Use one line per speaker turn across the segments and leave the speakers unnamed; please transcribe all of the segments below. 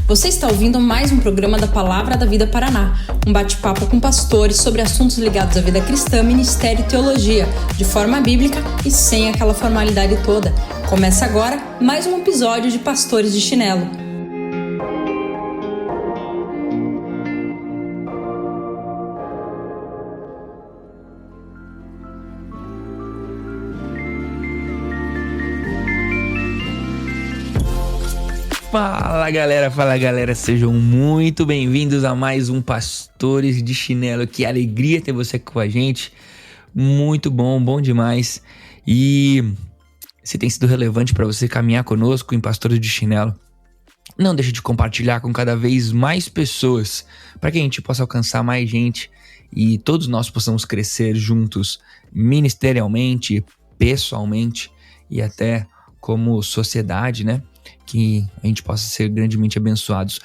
Você está ouvindo mais um programa da Palavra da Vida Paraná, um bate-papo com pastores sobre assuntos ligados à vida cristã, ministério e teologia, de forma bíblica e sem aquela formalidade toda. Começa agora mais um episódio de Pastores de Chinelo.
Fala galera, sejam muito bem-vindos a mais um Pastores de Chinelo. Que alegria ter você aqui com a gente, muito bom demais. E se tem sido relevante para você caminhar conosco em Pastores de Chinelo, não deixe de compartilhar com cada vez mais pessoas, para que a gente possa alcançar mais gente e todos nós possamos crescer juntos, ministerialmente, pessoalmente e até como sociedade, né? Que a gente possa ser grandemente abençoados.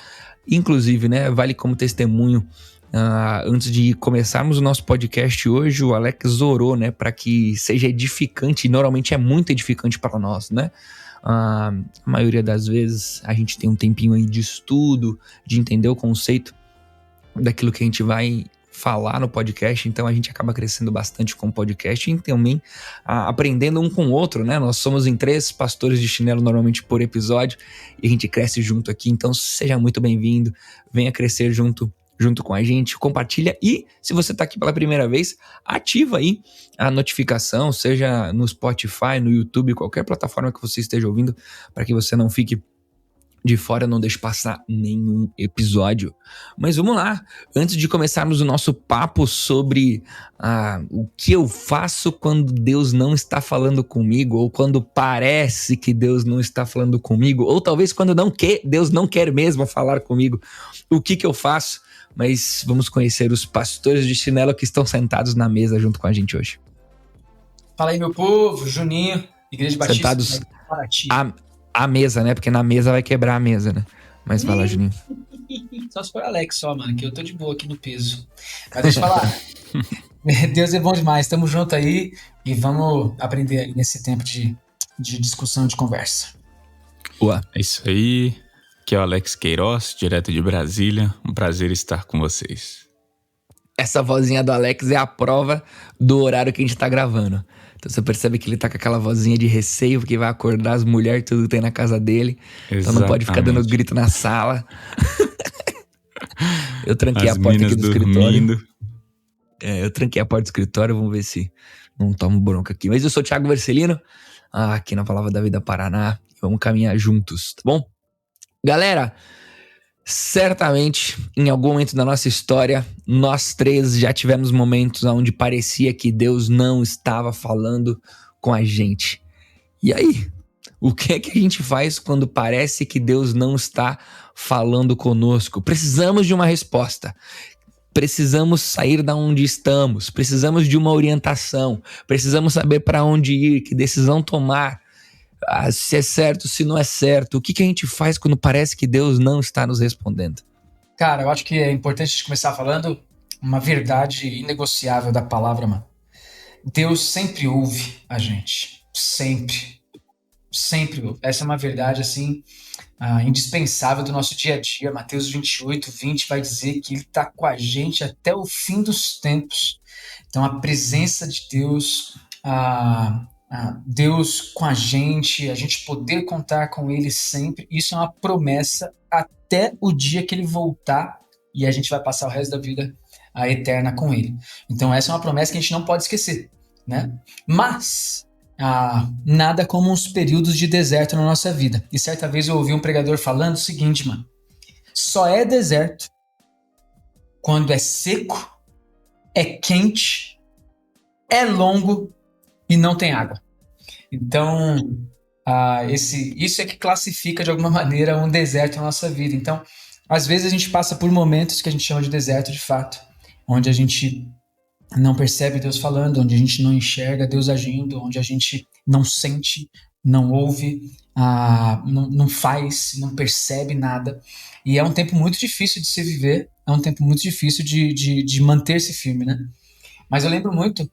Inclusive, né, vale como testemunho, antes de começarmos o nosso podcast hoje, o Alex orou, né, para que seja edificante, e normalmente é muito edificante para nós, né? A maioria das vezes a gente tem um tempinho aí de estudo, de entender o conceito daquilo que a gente vai falar no podcast, então a gente acaba crescendo bastante com o podcast e também aprendendo um com o outro, né? Nós somos em 3 pastores de chinelo normalmente por episódio e a gente cresce junto aqui, então seja muito bem-vindo, venha crescer junto com a gente, compartilha e se você tá aqui pela primeira vez, ativa aí a notificação, seja no Spotify, no YouTube, qualquer plataforma que você esteja ouvindo, para que você não fique de fora, não deixe passar nenhum episódio. Mas vamos lá, antes de começarmos o nosso papo sobre o que eu faço quando Deus não está falando comigo, ou quando parece que Deus não está falando comigo, ou talvez quando Deus não quer mesmo falar comigo, o que eu faço? Mas vamos conhecer os pastores de chinelo que estão sentados na mesa junto com a gente hoje.
Fala aí, meu povo, Juninho, Igreja Batista.
Sentados a mesa, né? Porque na mesa vai quebrar a mesa, né? Mas fala, Juninho.
Só se for Alex só, mano, que eu tô de boa aqui no peso. Mas deixa eu falar. Deus é bom demais. Tamo junto aí e vamos aprender aí nesse tempo de discussão, de conversa.
Ué, é isso aí. Aqui é o Alex Queiroz, direto de Brasília. Um prazer estar com vocês.
Essa vozinha do Alex é a prova do horário que a gente tá gravando. Então você percebe que ele tá com aquela vozinha de receio, porque vai acordar as mulheres, tudo que tem na casa dele.
Exatamente.
Então não pode ficar dando grito na sala. Eu tranquei a porta aqui do escritório. Eu tranquei a porta do escritório, vamos ver se não tomo bronca aqui. Mas eu sou o Thiago Vercelino, aqui na Palavra da Vida Paraná. Vamos caminhar juntos, tá bom? Galera, certamente, em algum momento da nossa história, nós 3 já tivemos momentos onde parecia que Deus não estava falando com a gente. E aí? O que é que a gente faz quando parece que Deus não está falando conosco? Precisamos de uma resposta. Precisamos sair da onde estamos. Precisamos de uma orientação. Precisamos saber para onde ir, que decisão tomar. Se é certo, se não é certo. O que a gente faz quando parece que Deus não está nos respondendo?
Cara, eu acho que é importante a gente começar falando uma verdade inegociável da palavra, mano. Deus sempre ouve a gente. Sempre ouve. Essa é uma verdade, assim, indispensável do nosso dia a dia. Mateus 28:20 vai dizer que ele está com a gente até o fim dos tempos. Então, a presença de Deus, Deus com a gente poder contar com Ele sempre, isso é uma promessa até o dia que Ele voltar e a gente vai passar o resto da vida eterna com Ele. Então essa é uma promessa que a gente não pode esquecer, né? Mas nada como uns períodos de deserto na nossa vida. E certa vez eu ouvi um pregador falando o seguinte, mano: só é deserto quando é seco, é quente, é longo e não tem água. Então, isso é que classifica de alguma maneira um deserto na nossa vida. Então, às vezes a gente passa por momentos que a gente chama de deserto de fato, onde a gente não percebe Deus falando, onde a gente não enxerga Deus agindo, onde a gente não sente, não ouve, não faz, não percebe nada. E é um tempo muito difícil de se viver, é um tempo muito difícil de manter-se firme, né? Mas eu lembro muito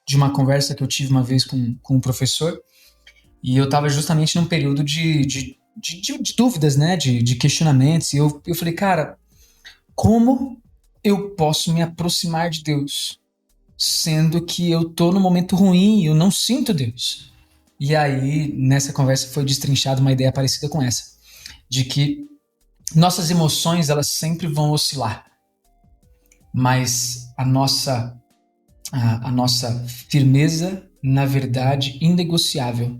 de uma conversa que eu tive uma vez com um professor, e eu estava justamente num período de de dúvidas, né? De questionamentos. E eu falei, cara, como eu posso me aproximar de Deus, sendo que eu tô num momento ruim e eu não sinto Deus? E aí, nessa conversa foi destrinchada uma ideia parecida com essa, de que nossas emoções, elas sempre vão oscilar, mas a nossa firmeza, na verdade, inegociável,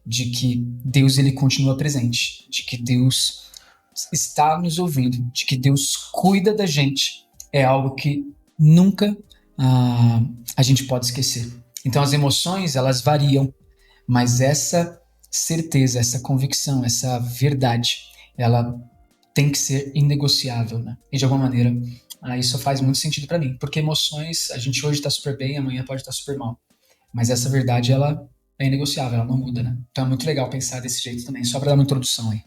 de que Deus ele continua presente, de que Deus está nos ouvindo, de que Deus cuida da gente, é algo que nunca a gente pode esquecer. Então as emoções, elas variam, mas essa certeza, essa convicção, essa verdade, ela tem que ser inegociável, né? E de alguma maneira, isso faz muito sentido para mim, porque emoções, a gente hoje tá super bem, amanhã pode estar super mal, mas essa verdade, ela é inegociável, ela não muda, né? Então é muito legal pensar desse jeito também, só para dar uma introdução aí.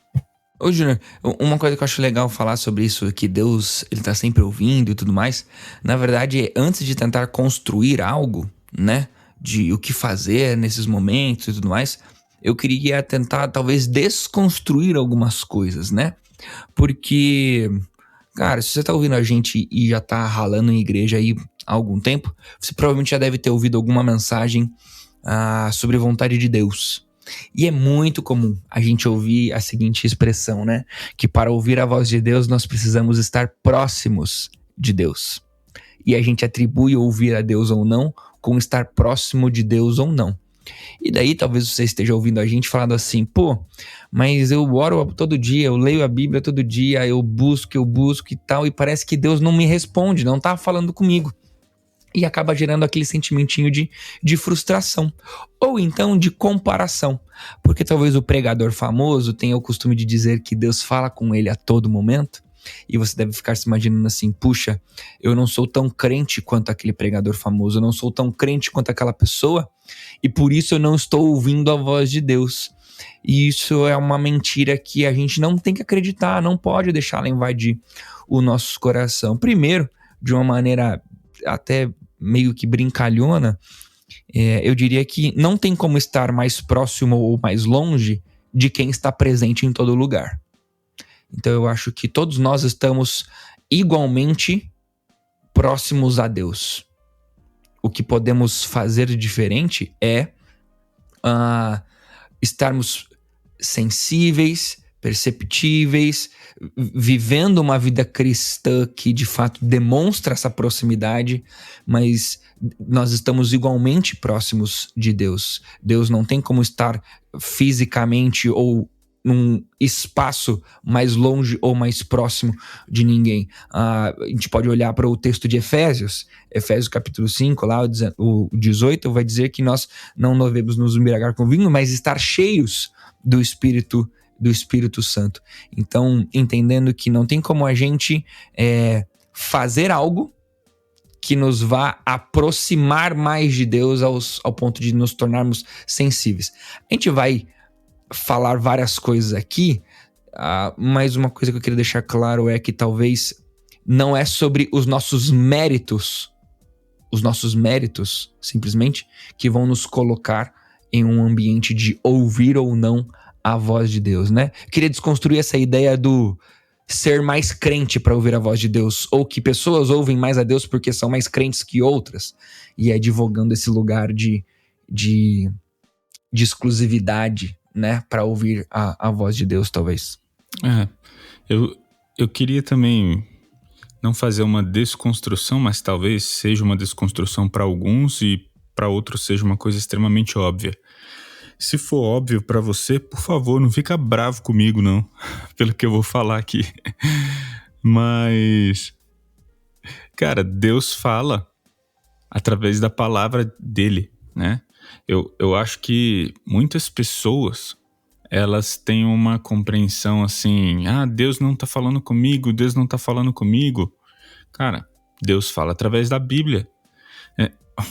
Ô, Júnior, uma coisa que eu acho legal falar sobre isso, que Deus, ele tá sempre ouvindo e tudo mais, na verdade, antes de tentar construir algo, né, de o que fazer nesses momentos e tudo mais, eu queria tentar, talvez, desconstruir algumas coisas, né? Porque, cara, se você tá ouvindo a gente e já tá ralando em igreja aí há algum tempo, você provavelmente já deve ter ouvido alguma mensagem sobre vontade de Deus. E é muito comum a gente ouvir a seguinte expressão, né? Que para ouvir a voz de Deus, nós precisamos estar próximos de Deus. E a gente atribui ouvir a Deus ou não com estar próximo de Deus ou não. E daí talvez você esteja ouvindo a gente falando assim, pô, mas eu oro todo dia, eu leio a Bíblia todo dia, eu busco e tal, e parece que Deus não me responde, não tá falando comigo. E acaba gerando aquele sentimentinho de frustração. Ou então de comparação. Porque talvez o pregador famoso tenha o costume de dizer que Deus fala com ele a todo momento. E você deve ficar se imaginando assim, puxa, eu não sou tão crente quanto aquele pregador famoso, eu não sou tão crente quanto aquela pessoa, e por isso eu não estou ouvindo a voz de Deus. E isso é uma mentira que a gente não tem que acreditar, não pode deixá-la invadir o nosso coração. Primeiro, de uma maneira até meio que brincalhona, eu diria que não tem como estar mais próximo ou mais longe de quem está presente em todo lugar. Então eu acho que todos nós estamos igualmente próximos a Deus. O que podemos fazer de diferente é estarmos sensíveis, perceptíveis, vivendo uma vida cristã que de fato demonstra essa proximidade, mas nós estamos igualmente próximos de Deus. Deus não tem como estar fisicamente ou num espaço mais longe ou mais próximo de ninguém. A gente pode olhar para o texto de Efésios capítulo 5, lá o 18, vai dizer que nós não devemos nos embriagar com vinho, mas estar cheios do Espírito Santo. Então, entendendo que não tem como a gente fazer algo que nos vá aproximar mais de Deus ao ponto de nos tornarmos sensíveis. A gente vai falar várias coisas aqui, mas uma coisa que eu queria deixar claro é que talvez não é sobre os nossos méritos, simplesmente, que vão nos colocar em um ambiente de ouvir ou não a voz de Deus, né? Eu queria desconstruir essa ideia do ser mais crente para ouvir a voz de Deus, ou que pessoas ouvem mais a Deus porque são mais crentes que outras, e advogando esse lugar de exclusividade, né, para ouvir a voz de Deus, talvez.
Eu queria também não fazer uma desconstrução, mas talvez seja uma desconstrução para alguns e para outros seja uma coisa extremamente óbvia. Se for óbvio para você, por favor, não fica bravo comigo, não, pelo que eu vou falar aqui. Mas, cara, Deus fala através da palavra dele, né? Eu acho que muitas pessoas, elas têm uma compreensão assim, Deus não tá falando comigo, Deus não tá falando comigo. Cara, Deus fala através da Bíblia.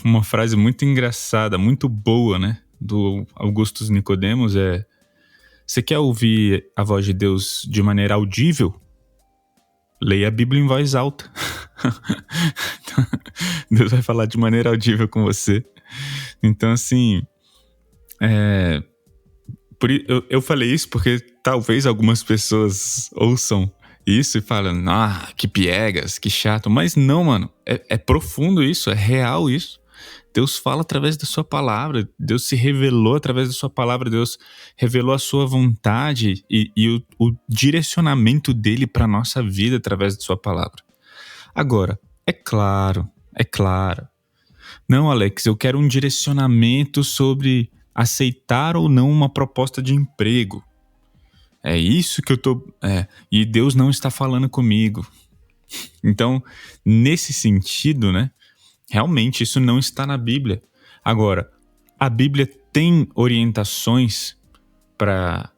Uma frase muito engraçada, muito boa, né? Do Augustus Nicodemos você quer ouvir a voz de Deus de maneira audível? Leia a Bíblia em voz alta. Deus vai falar de maneira audível com você. Então, assim, eu falei isso porque talvez algumas pessoas ouçam isso e falam, que piegas, que chato. Mas não, mano, é profundo isso, é real isso. Deus fala através da sua palavra, Deus se revelou através da sua palavra, Deus revelou a sua vontade e o direcionamento dele para a nossa vida através da sua palavra. Agora, é claro. Não, Alex, eu quero um direcionamento sobre aceitar ou não uma proposta de emprego. É isso que eu tô... e Deus não está falando comigo. Então, nesse sentido, né? Realmente, isso não está na Bíblia. Agora, a Bíblia tem orientações para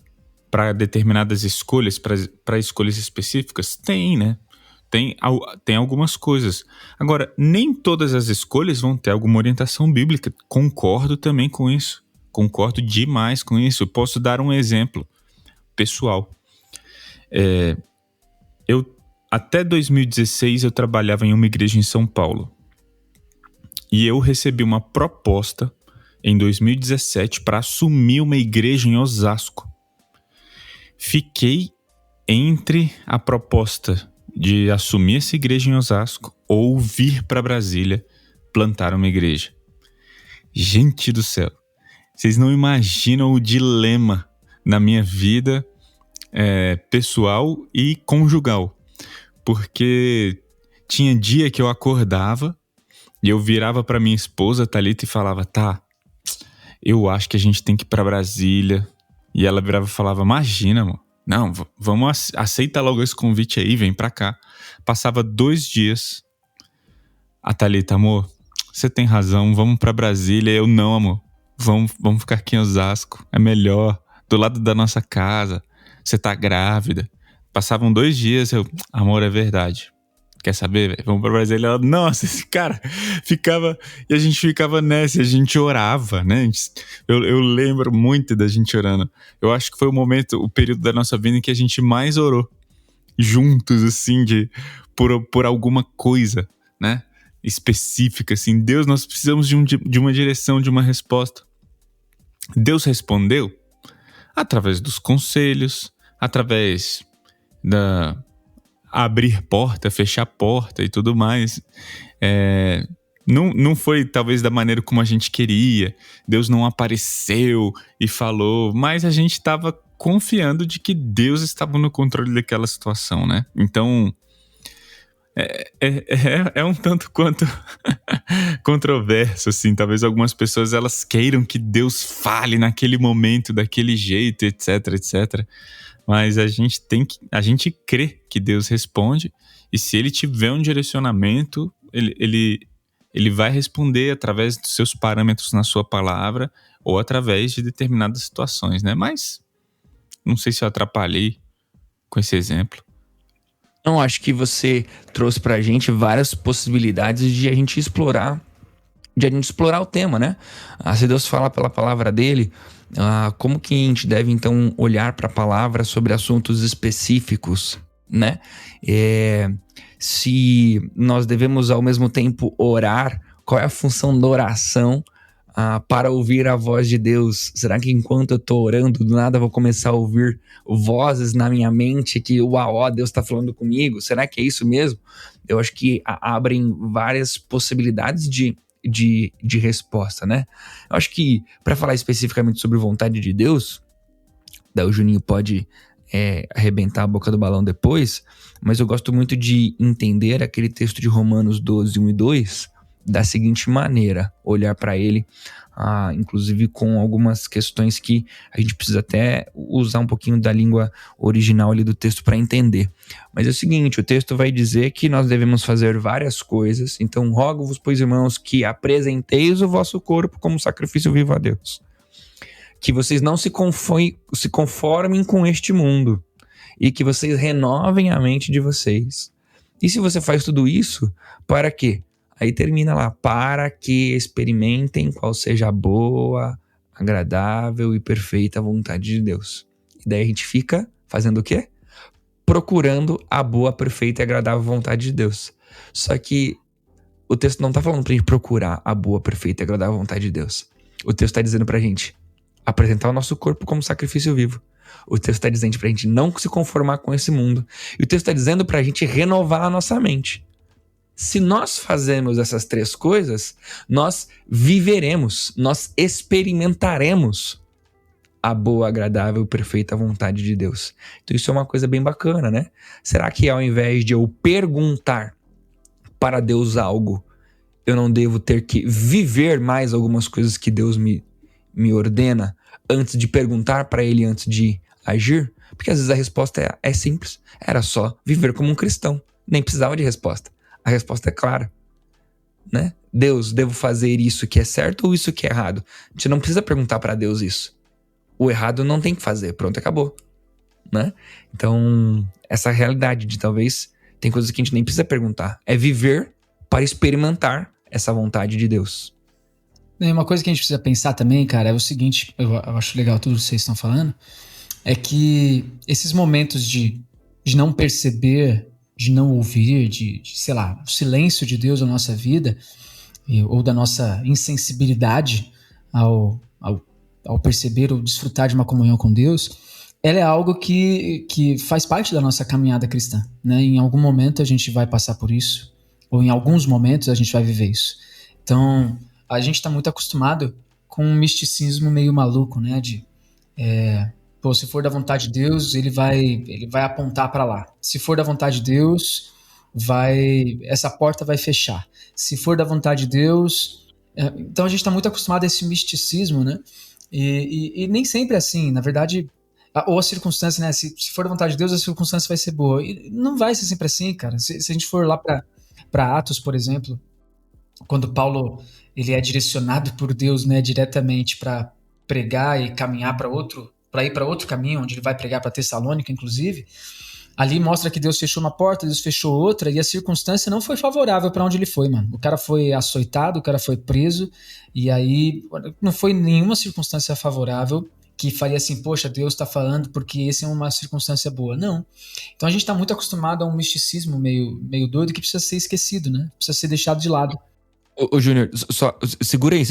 determinadas escolhas, para escolhas específicas? Tem, né? Tem algumas coisas. Agora, nem todas as escolhas vão ter alguma orientação bíblica. Concordo também com isso. Concordo demais com isso. Eu posso dar um exemplo pessoal. Até 2016, eu trabalhava em uma igreja em São Paulo. E eu recebi uma proposta em 2017 para assumir uma igreja em Osasco. Fiquei entre a proposta de assumir essa igreja em Osasco ou vir para Brasília plantar uma igreja. Gente do céu, vocês não imaginam o dilema na minha vida pessoal e conjugal. Porque tinha dia que eu acordava e eu virava para minha esposa, Thalita, e falava, eu acho que a gente tem que ir para Brasília. E ela virava e falava, imagina, amor. Não, vamos, aceita logo esse convite aí, vem pra cá. Passava 2 dias. A Thalita, amor, você tem razão, vamos pra Brasília. Eu, não, amor, vamos ficar aqui em Osasco, é melhor, do lado da nossa casa, você tá grávida. Passavam 2 dias, amor, é verdade. Quer saber, velho? Vamos pra Brasília. Ela, nossa, esse cara ficava... E a gente ficava nessa, a gente orava, né? Eu lembro muito da gente orando. Eu acho que foi o período da nossa vida em que a gente mais orou. Juntos, assim, por alguma coisa, né? Específica, assim. Deus, nós precisamos de uma direção, de uma resposta. Deus respondeu através dos conselhos, através abrir porta, fechar porta e tudo mais. Não foi talvez da maneira como a gente queria. Deus não apareceu e falou, mas a gente estava confiando de que Deus estava no controle daquela situação, né? Então, é um tanto quanto controverso, assim. Talvez algumas pessoas elas queiram que Deus fale naquele momento, daquele jeito, etc, etc. Mas a gente crê que Deus responde, e se ele tiver um direcionamento, ele vai responder através dos seus parâmetros na sua palavra ou através de determinadas situações, né? Mas não sei se eu atrapalhei com esse exemplo.
Não, acho que você trouxe pra gente várias possibilidades de a gente explorar o tema, né? Se Deus fala pela palavra dele, como que a gente deve então olhar para a palavra sobre assuntos específicos, né? Se nós devemos ao mesmo tempo orar, qual é a função da oração para ouvir a voz de Deus? Será que enquanto eu tô orando, do nada eu vou começar a ouvir vozes na minha mente que, Deus está falando comigo? Será que é isso mesmo? Eu acho que abrem várias possibilidades de resposta, né? Eu acho que, para falar especificamente sobre vontade de Deus, daí o Juninho pode arrebentar a boca do balão depois, mas eu gosto muito de entender aquele texto de Romanos 12, 1 e 2 da seguinte maneira, olhar para ele, inclusive com algumas questões que a gente precisa até usar um pouquinho da língua original ali do texto para entender. Mas é o seguinte, o texto vai dizer que nós devemos fazer várias coisas, então rogo-vos, pois, irmãos, que apresenteis o vosso corpo como sacrifício vivo a Deus, que vocês não se conformem com este mundo, e que vocês renovem a mente de vocês. E se você faz tudo isso, para quê? Aí termina lá, para que experimentem qual seja a boa, agradável e perfeita vontade de Deus. E daí a gente fica fazendo o quê? Procurando a boa, perfeita e agradável vontade de Deus. Só que o texto não está falando pra gente procurar a boa, perfeita e agradável vontade de Deus. O texto está dizendo pra gente, apresentar o nosso corpo como sacrifício vivo. O texto está dizendo pra gente não se conformar com esse mundo. E o texto está dizendo pra gente renovar a nossa mente. Se nós fazemos essas 3 coisas, nós viveremos, nós experimentaremos a boa, agradável e perfeita vontade de Deus. Então isso é uma coisa bem bacana, né? Será que ao invés de eu perguntar para Deus algo, eu não devo ter que viver mais algumas coisas que Deus me ordena antes de perguntar para Ele, antes de agir? Porque às vezes a resposta é simples. Era só viver como um cristão. Nem precisava de resposta. A resposta é clara, né? Deus, devo fazer isso que é certo ou isso que é errado? A gente não precisa perguntar para Deus isso. O errado não tem que fazer, pronto, acabou, né? Então, essa realidade de talvez tem coisas que a gente nem precisa perguntar. É viver para experimentar essa vontade de Deus.
E uma coisa que a gente precisa pensar também, cara, é o seguinte, eu acho legal tudo que vocês estão falando, é que esses momentos de não perceber, de não ouvir, de sei lá, o silêncio de Deus na nossa vida, ou da nossa insensibilidade ao perceber ou desfrutar de uma comunhão com Deus, ela é algo que faz parte da nossa caminhada cristã, né? Em algum momento a gente vai passar por isso, ou em alguns momentos a gente vai viver isso. Então, a gente está muito acostumado com um misticismo meio maluco, né? Se for da vontade de Deus, ele vai apontar para lá. Se for da vontade de Deus, essa porta vai fechar. Se for da vontade de Deus... Então a gente está muito acostumado a esse misticismo, né? E nem sempre é assim. Na verdade, ou a circunstância, né? Se for da vontade de Deus, a circunstância vai ser boa. E não vai ser sempre assim, cara. Se a gente for lá para Atos, por exemplo, quando Paulo ele é direcionado por Deus, né, diretamente para pregar e caminhar para ir para outro caminho, onde ele vai pregar para Tessalônica, inclusive, ali mostra que Deus fechou uma porta, Deus fechou outra, e a circunstância não foi favorável para onde ele foi, mano. O cara foi açoitado, o cara foi preso, e aí não foi nenhuma circunstância favorável que faria assim, poxa, Deus está falando porque essa é uma circunstância boa. Não. Então a gente está muito acostumado a um misticismo meio doido que precisa ser esquecido, né? Precisa ser deixado de lado.
Ô Júnior, só segura aí.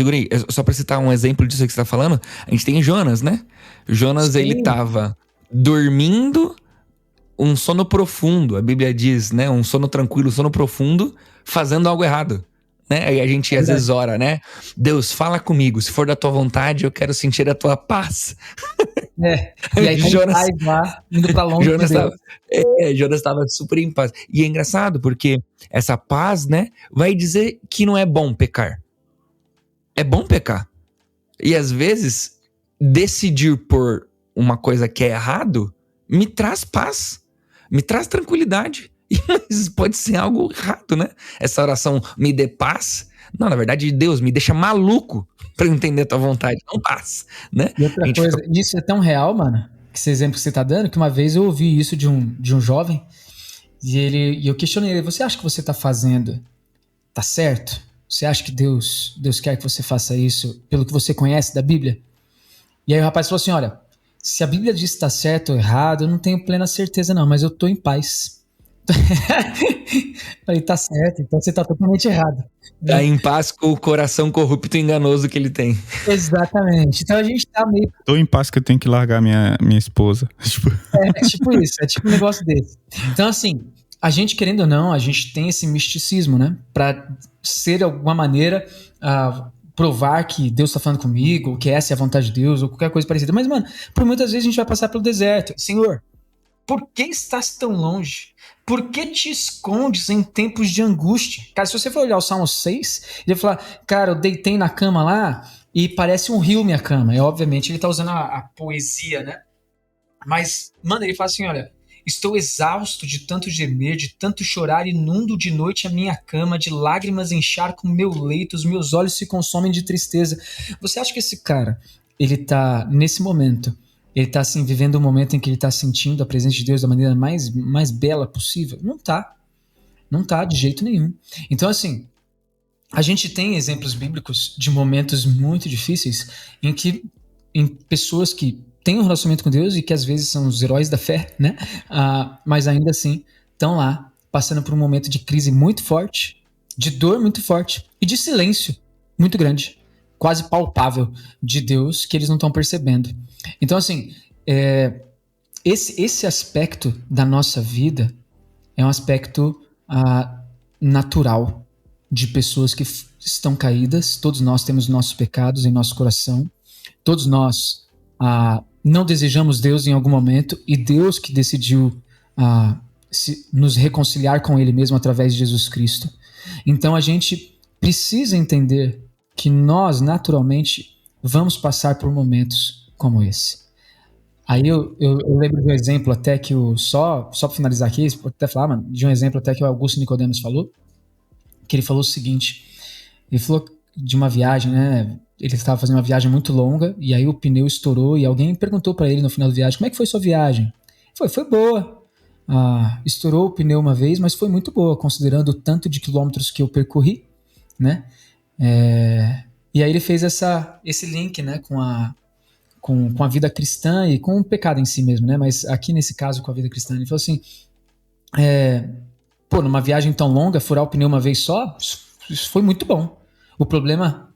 Só pra citar um exemplo disso que você tá falando, a gente tem Jonas, né? Jonas,
Sim.
Ele tava dormindo um sono profundo, a Bíblia diz, né? Um sono tranquilo, sono profundo, fazendo algo errado, né? Aí a gente às vezes ora, né? Deus, fala comigo, se for da tua vontade, eu quero sentir a tua paz.
E aí Jonas lá, indo pra longe de Deus.
Jonas estava super em paz. E é engraçado, porque essa paz, né, vai dizer que não é bom pecar. É bom pecar. E às vezes, decidir por uma coisa que é errado, me traz paz, me traz tranquilidade. Mas pode ser algo errado, né? Essa oração, me dê paz. Não, na verdade, Deus me deixa maluco pra eu entender a tua vontade, não paz, né?
E outra coisa, isso é tão real, mano, que esse exemplo que você tá dando, que uma vez eu ouvi isso de um jovem, e eu questionei ele, você acha que você tá fazendo, tá certo? Você acha que Deus quer que você faça isso pelo que você conhece da Bíblia? E aí o rapaz falou assim, olha, se a Bíblia diz que tá certo ou errado, eu não tenho plena certeza não, mas eu tô em paz. Falei, tá certo, então você tá totalmente errado.
Tá em paz com o coração corrupto e enganoso que ele tem.
Exatamente. Então a gente tá meio...
Tô em paz que eu tenho que largar minha esposa.
tipo isso, é tipo um negócio desse. Então assim, a gente querendo ou não, a gente tem esse misticismo, né? Pra ser de alguma maneira... provar que Deus tá falando comigo, que essa é a vontade de Deus, ou qualquer coisa parecida. Mas, mano, por muitas vezes a gente vai passar pelo deserto. Senhor, por que estás tão longe? Por que te escondes em tempos de angústia? Cara, se você for olhar o Salmo 6, ele vai falar, cara, eu deitei na cama lá e parece um rio minha cama. E, obviamente, ele tá usando a poesia, né? Mas, mano, ele fala assim, olha... Estou exausto de tanto gemer, de tanto chorar, inundo de noite a minha cama, de lágrimas encharco o meu leito, os meus olhos se consomem de tristeza. Você acha que esse cara, ele tá, nesse momento, ele tá assim, vivendo um momento em que ele tá sentindo a presença de Deus da maneira mais bela possível? Não tá. Não tá, de jeito nenhum. Então, assim, a gente tem exemplos bíblicos de momentos muito difíceis em pessoas que têm um relacionamento com Deus e que às vezes são os heróis da fé, né? Mas ainda assim estão lá passando por um momento de crise muito forte, de dor muito forte e de silêncio muito grande. quase palpável de Deus que eles não estão percebendo. Então, assim, esse aspecto da nossa vida é um aspecto natural de pessoas que estão caídas. Todos nós temos nossos pecados em nosso coração. Todos nós não desejamos Deus em algum momento, e Deus que decidiu nos reconciliar com Ele mesmo através de Jesus Cristo. Então a gente precisa entender que nós, naturalmente, vamos passar por momentos como esse. Aí eu lembro de um exemplo até que só para finalizar aqui, pode até falar, mano, de um exemplo até que o Augusto Nicodemos falou, que ele falou o seguinte: ele falou de uma viagem, né? Ele estava fazendo uma viagem muito longa, e aí o pneu estourou, e alguém perguntou para ele no final da viagem: como é que foi sua viagem? Foi boa. Estourou o pneu uma vez, mas foi muito boa, considerando o tanto de quilômetros que eu percorri, né? E aí ele fez esse link, né, com a vida cristã e com o pecado em si mesmo, né? Mas aqui nesse caso com a vida cristã, ele falou assim: numa viagem tão longa, furar o pneu uma vez só, isso foi muito bom. O problema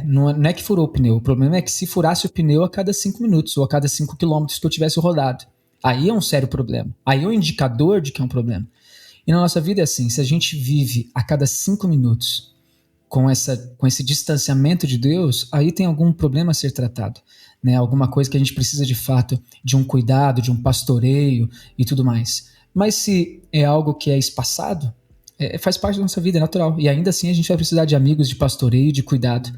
não é que furou o pneu, o problema é que se furasse o pneu a cada 5 minutos ou a cada 5 quilômetros que eu tivesse rodado, aí é um sério problema, aí é um indicador de que é um problema. E na nossa vida é assim: se a gente vive a cada 5 minutos com esse distanciamento de Deus, aí tem algum problema a ser tratado, né? Alguma coisa que a gente precisa de fato de um cuidado, de um pastoreio e tudo mais. Mas se é algo que é espaçado, faz parte da nossa vida, é natural. E ainda assim a gente vai precisar de amigos, de pastoreio, de cuidado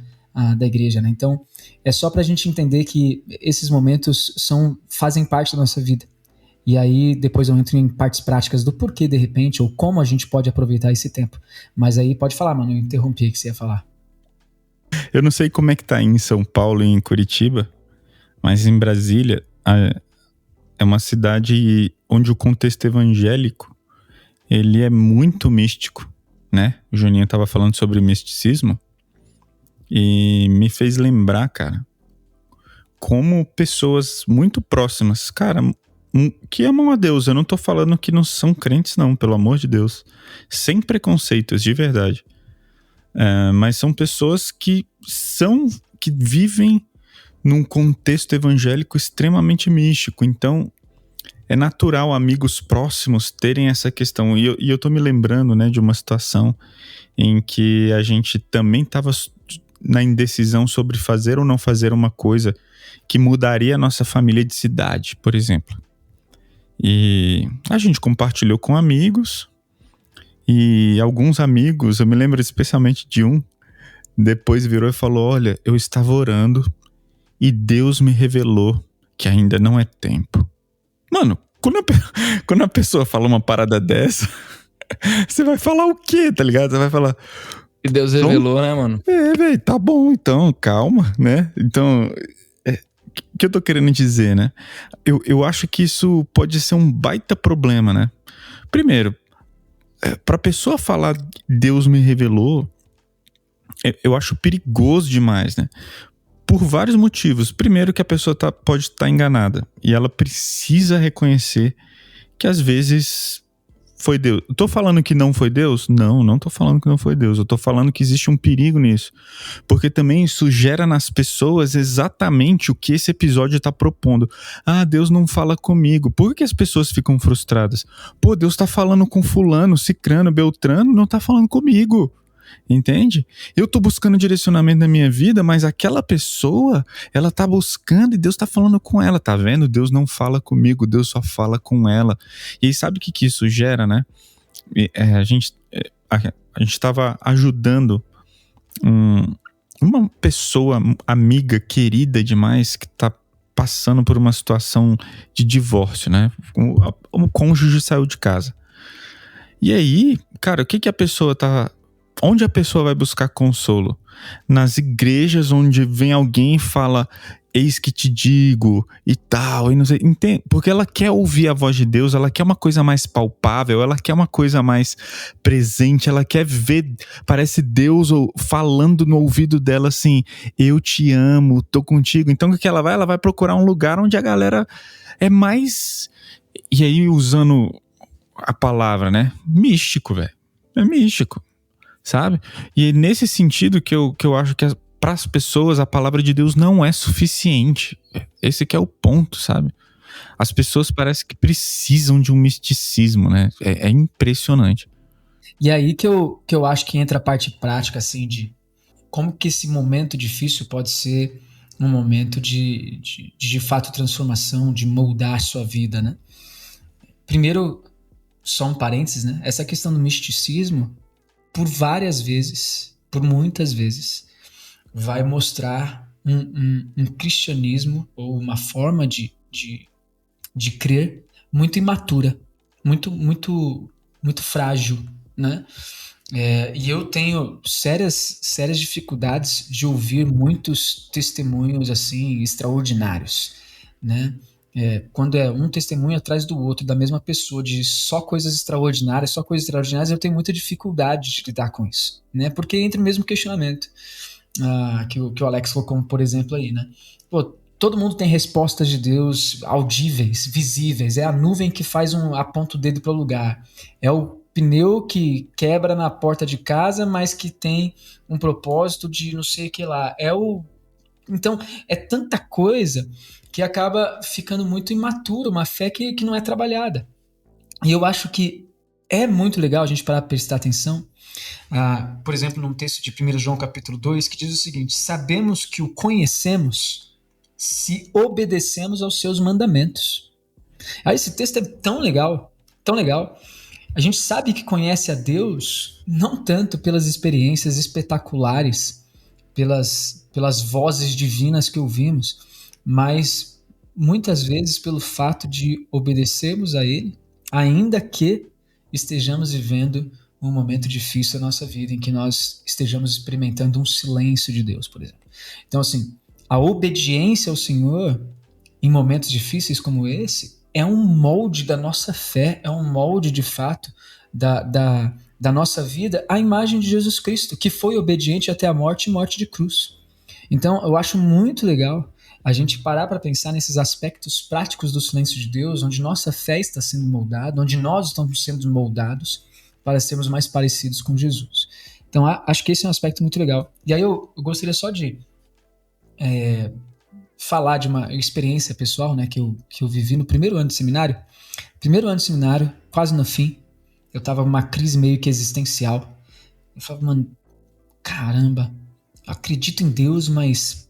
da igreja, né? Então é só pra gente entender que esses momentos fazem parte da nossa vida. E aí depois eu entro em partes práticas do porquê de repente, ou como a gente pode aproveitar esse tempo. Mas aí pode falar, mano, eu interrompi o que você ia falar.
Eu não sei como é que tá em São Paulo e em Curitiba, mas em Brasília é uma cidade onde o contexto evangélico ele é muito místico, né? O Juninho tava falando sobre misticismo e me fez lembrar, cara, como pessoas muito próximas, cara, que amam a Deus. Eu não tô falando que não são crentes, não, pelo amor de Deus. Sem preconceitos, de verdade. Mas são pessoas que vivem num contexto evangélico extremamente místico. Então, é natural amigos próximos terem essa questão. E eu tô me lembrando, né, de uma situação em que a gente também estava na indecisão sobre fazer ou não fazer uma coisa que mudaria a nossa família de cidade, por exemplo. E a gente compartilhou com amigos, e alguns amigos, eu me lembro especialmente de um, depois virou e falou: olha, eu estava orando e Deus me revelou que ainda não é tempo. Mano, quando a pessoa fala uma parada dessa, você vai falar o quê, tá ligado? Você vai falar...
E Deus revelou, né, mano?
Velho, tá bom, então, calma, né? Então, o que eu tô querendo dizer, né? Eu acho que isso pode ser um baita problema, né? Primeiro, pra pessoa falar Deus me revelou, eu acho perigoso demais, né? Por vários motivos. Primeiro, que a pessoa pode estar enganada. E ela precisa reconhecer que às vezes foi Deus. Eu tô falando que não foi Deus? Não tô falando que não foi Deus. Eu tô falando que existe um perigo nisso. Porque também isso gera nas pessoas exatamente o que esse episódio tá propondo. Deus não fala comigo. Por que as pessoas ficam frustradas? Pô, Deus tá falando com fulano, cicrano, beltrano, não tá falando comigo. Entende? Eu tô buscando direcionamento na minha vida, mas aquela pessoa, ela tá buscando e Deus tá falando com ela, tá vendo? Deus não fala comigo, Deus só fala com ela. E aí sabe o que isso gera, né? A gente tava ajudando uma pessoa amiga, querida demais, que tá passando por uma situação de divórcio, né? O cônjuge saiu de casa. E aí, cara, o que a pessoa tá... Onde a pessoa vai buscar consolo? Nas igrejas onde vem alguém e fala, eis que te digo, e tal, e não sei, entende? Porque ela quer ouvir a voz de Deus, ela quer uma coisa mais palpável, ela quer uma coisa mais presente, ela quer ver, parece Deus falando no ouvido dela assim, eu te amo, tô contigo. Então o que ela vai procurar um lugar onde a galera é mais, e aí usando a palavra, né, místico, velho, é místico. Sabe? E é nesse sentido que eu acho que para as pessoas a palavra de Deus não é suficiente. Esse que é o ponto, sabe? As pessoas parecem que precisam de um misticismo, né? É impressionante.
E aí que eu acho que entra a parte prática, assim, de como que esse momento difícil pode ser um momento de fato transformação, de moldar a sua vida, né? Primeiro, só um parênteses, né? Essa questão do misticismo, por várias vezes, por muitas vezes, vai mostrar um cristianismo ou uma forma de crer muito imatura, muito frágil, né? E eu tenho sérias dificuldades de ouvir muitos testemunhos assim extraordinários, né? Quando é um testemunho atrás do outro da mesma pessoa de só coisas extraordinárias, eu tenho muita dificuldade de lidar com isso, né? Porque entra o mesmo questionamento que o Alex colocou, como por exemplo aí, né? Pô, todo mundo tem respostas de Deus audíveis, visíveis. É a nuvem que aponta o dedo para o lugar. É o pneu que quebra na porta de casa, mas que tem um propósito de não sei o que lá. Então, é tanta coisa que acaba ficando muito imatura, uma fé que não é trabalhada. E eu acho que é muito legal a gente parar para prestar atenção. Por exemplo, num texto de 1 João capítulo 2, que diz o seguinte: sabemos que o conhecemos se obedecemos aos seus mandamentos. Aí esse texto é tão legal, tão legal. A gente sabe que conhece a Deus não tanto pelas experiências espetaculares, pelas vozes divinas que ouvimos, mas muitas vezes pelo fato de obedecermos a Ele, ainda que estejamos vivendo um momento difícil na nossa vida, em que nós estejamos experimentando um silêncio de Deus, por exemplo. Então, assim, a obediência ao Senhor em momentos difíceis como esse é um molde da nossa fé, é um molde de fato da nossa vida à imagem de Jesus Cristo, que foi obediente até a morte e morte de cruz. Então eu acho muito legal a gente parar para pensar nesses aspectos práticos do silêncio de Deus, onde nossa fé está sendo moldada, onde nós estamos sendo moldados para sermos mais parecidos com Jesus. Então acho que esse é um aspecto muito legal. E aí eu gostaria só de falar de uma experiência pessoal, né, que eu vivi no primeiro ano de seminário. Primeiro ano de seminário, quase no fim, eu tava numa crise meio que existencial. Eu falava, mano, caramba, eu acredito em Deus, mas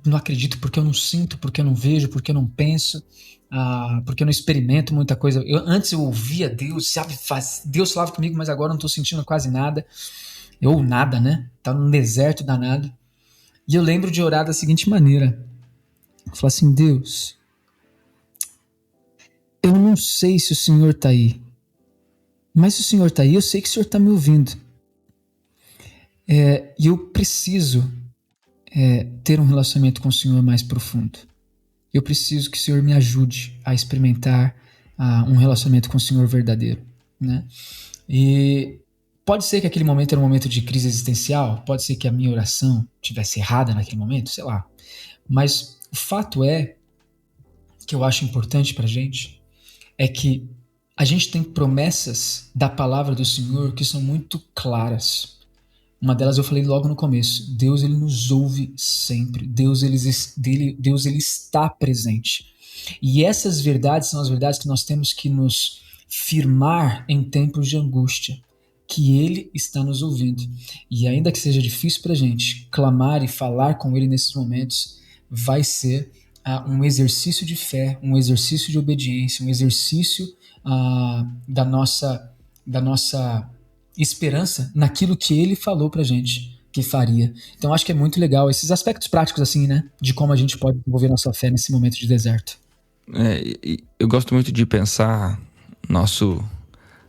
não acredito porque eu não sinto, porque eu não vejo, porque eu não penso, porque eu não experimento muita coisa. Antes eu ouvia Deus, sabe, Deus falava comigo, mas agora eu não tô sentindo quase nada. Ou nada, né? Tá num deserto danado. E eu lembro de orar da seguinte maneira. Eu falo assim: Deus, eu não sei se o Senhor está aí, mas se o Senhor está aí, eu sei que o Senhor está me ouvindo. E eu preciso ter um relacionamento com o Senhor mais profundo. Eu preciso que o Senhor me ajude a experimentar um relacionamento com o Senhor verdadeiro, né? E pode ser que aquele momento era um momento de crise existencial, pode ser que a minha oração tivesse errada naquele momento, sei lá. Mas o fato é, que eu acho importante pra gente, é que a gente tem promessas da palavra do Senhor que são muito claras. Uma delas eu falei logo no começo: Deus, ele nos ouve sempre. Deus ele está presente. E essas verdades são as verdades que nós temos que nos firmar em tempos de angústia, que Ele está nos ouvindo. E ainda que seja difícil pra gente clamar e falar com Ele nesses momentos, vai ser um exercício de fé, um exercício de obediência, um exercício da nossa esperança naquilo que Ele falou pra gente que faria. Então acho que é muito legal esses aspectos práticos assim, né, de como a gente pode desenvolver nossa fé nesse momento de deserto.
Eu gosto muito de pensar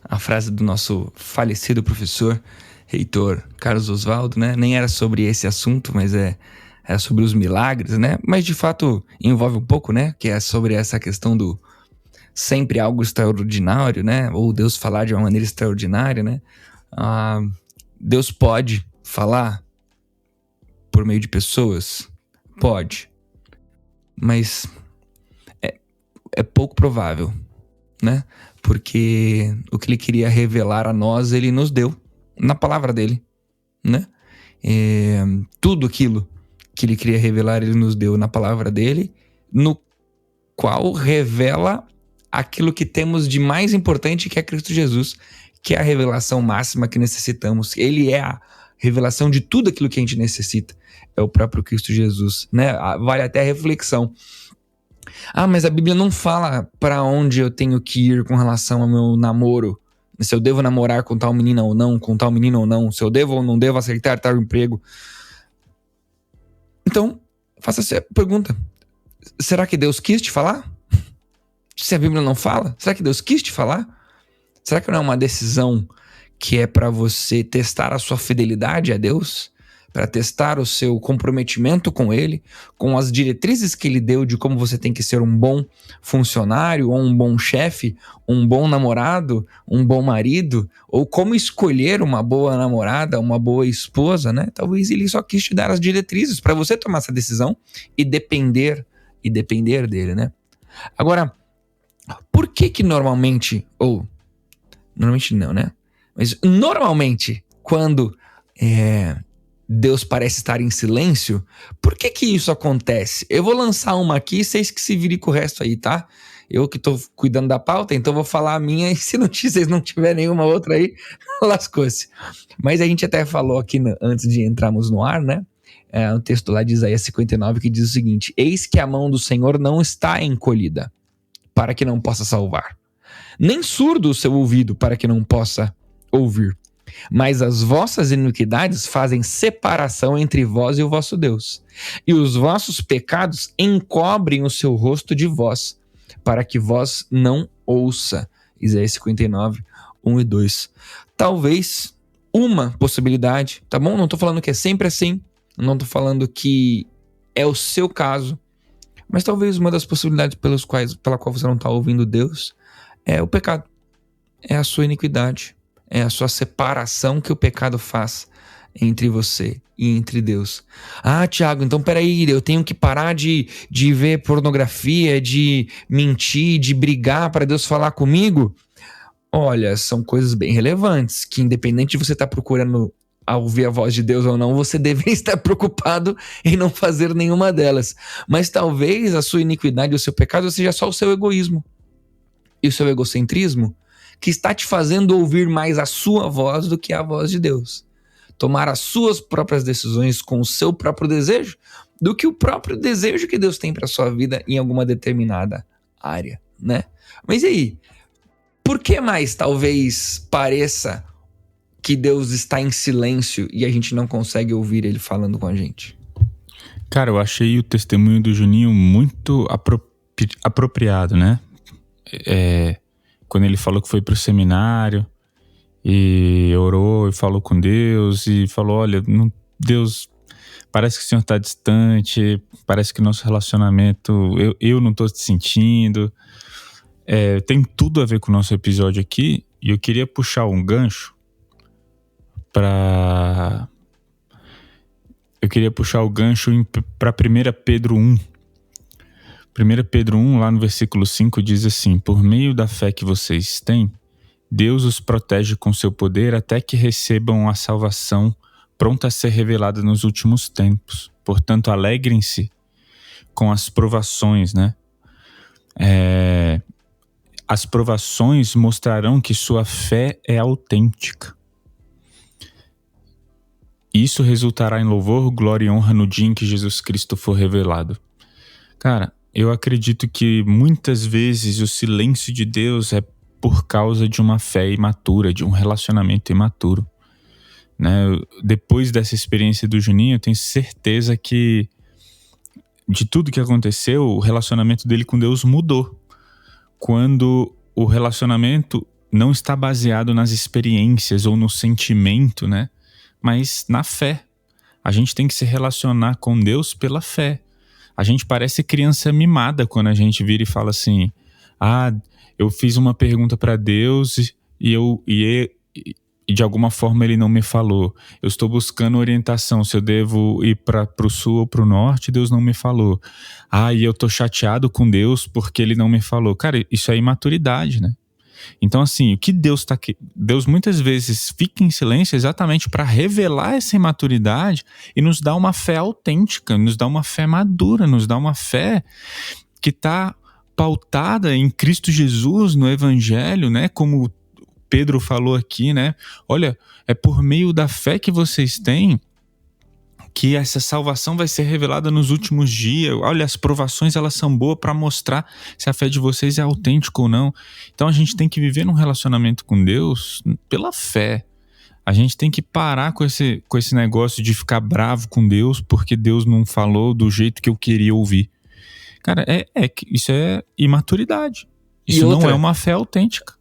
a frase do nosso falecido professor, reitor Carlos Oswaldo, né? Nem era sobre esse assunto, mas é sobre os milagres, né? Mas de fato envolve um pouco, né? Que é sobre essa questão do sempre algo extraordinário, né? Ou Deus falar de uma maneira extraordinária, né? Deus pode falar por meio de pessoas? Pode. Mas é pouco provável, né? Porque o que ele queria revelar a nós, ele nos deu na palavra dele, né? Tudo aquilo que ele queria revelar, ele nos deu na palavra dele, no qual revela aquilo que temos de mais importante, que é Cristo Jesus, que é a revelação máxima que necessitamos. Ele é a revelação de tudo aquilo que a gente necessita. É o próprio Cristo Jesus, né? Vale até a reflexão. Mas a Bíblia não fala para onde eu tenho que ir com relação ao meu namoro. Se eu devo namorar com tal menina ou não, com tal menino ou não. Se eu devo ou não devo aceitar tal emprego. Então, faça essa pergunta. Será que Deus quis te falar? Se a Bíblia não fala, será que Deus quis te falar? Será que não é uma decisão que é para você testar a sua fidelidade a Deus? Para testar o seu comprometimento com Ele, com as diretrizes que Ele deu de como você tem que ser um bom funcionário, ou um bom chefe, um bom namorado, um bom marido, ou como escolher uma boa namorada, uma boa esposa, né? Talvez Ele só quis te dar as diretrizes para você tomar essa decisão e depender dele, né? Agora, por que normalmente, ou normalmente não, né? Mas normalmente, quando Deus parece estar em silêncio, por que isso acontece? Eu vou lançar uma aqui e vocês que se virem com o resto aí, tá? Eu que tô cuidando da pauta, então vou falar a minha e se vocês não tiver nenhuma outra aí, lascou-se. Mas a gente até falou aqui antes de entrarmos no ar, né? Um texto lá de Isaías 59 que diz o seguinte: eis que a mão do Senhor não está encolhida, para que não possa salvar, nem surdo o seu ouvido para que não possa ouvir. Mas as vossas iniquidades fazem separação entre vós e o vosso Deus, e os vossos pecados encobrem o seu rosto de vós, para que vós não ouça. Isaías 59, 1 e 2. Talvez uma possibilidade, tá bom? Não tô falando que é sempre assim, não tô falando que é o seu caso, mas talvez uma das possibilidades pela qual você não está ouvindo Deus é o pecado, é a sua iniquidade, é a sua separação que o pecado faz entre você e entre Deus. Tiago, então peraí, eu tenho que parar de ver pornografia, de mentir, de brigar para Deus falar comigo? Olha, são coisas bem relevantes, que independente de você estar procurando ouvir a voz de Deus ou não, você deveria estar preocupado em não fazer nenhuma delas. Mas talvez a sua iniquidade, o seu pecado, seja só o seu egoísmo e o seu egocentrismo, que está te fazendo ouvir mais a sua voz do que a voz de Deus. Tomar as suas próprias decisões com o seu próprio desejo do que o próprio desejo que Deus tem para a sua vida em alguma determinada área, né? Mas e aí? Por que mais talvez pareça que Deus está em silêncio e a gente não consegue ouvir Ele falando com a gente?
Cara, eu achei o testemunho do Juninho muito apropriado, né? Quando ele falou que foi pro seminário e orou e falou com Deus e falou, olha, Deus, parece que o Senhor está distante, parece que nosso relacionamento, eu não estou te sentindo. Tem tudo a ver com o nosso episódio aqui e eu queria puxar um gancho para 1 Pedro 1. 1 Pedro 1, lá no versículo 5, diz assim: por meio da fé que vocês têm, Deus os protege com seu poder até que recebam a salvação pronta a ser revelada nos últimos tempos. Portanto, alegrem-se com as provações, né? As provações mostrarão que sua fé é autêntica. Isso resultará em louvor, glória e honra no dia em que Jesus Cristo for revelado. Cara, eu acredito que muitas vezes o silêncio de Deus é por causa de uma fé imatura, de um relacionamento imaturo, né? Depois dessa experiência do Juninho, eu tenho certeza que de tudo que aconteceu, o relacionamento dele com Deus mudou. Quando o relacionamento não está baseado nas experiências ou no sentimento, né? Mas na fé. A gente tem que se relacionar com Deus pela fé. A gente parece criança mimada quando a gente vira e fala assim: eu fiz uma pergunta para Deus e de alguma forma ele não me falou. Eu estou buscando orientação, se eu devo ir para o sul ou para o norte, Deus não me falou. E eu estou chateado com Deus porque ele não me falou. Cara, isso é imaturidade, né? Então, assim, o que Deus muitas vezes fica em silêncio exatamente para revelar essa imaturidade e nos dar uma fé autêntica, nos dar uma fé madura, nos dar uma fé que está pautada em Cristo Jesus, no Evangelho, né? Como Pedro falou aqui, né? Olha, é por meio da fé que vocês têm que essa salvação vai ser revelada nos últimos dias. Olha, as provações, elas são boas para mostrar se a fé de vocês é autêntica ou não. Então a gente tem que viver num relacionamento com Deus pela fé. A gente tem que parar com esse negócio de ficar bravo com Deus porque Deus não falou do jeito que eu queria ouvir. Cara, isso é imaturidade. Isso não é uma fé autêntica.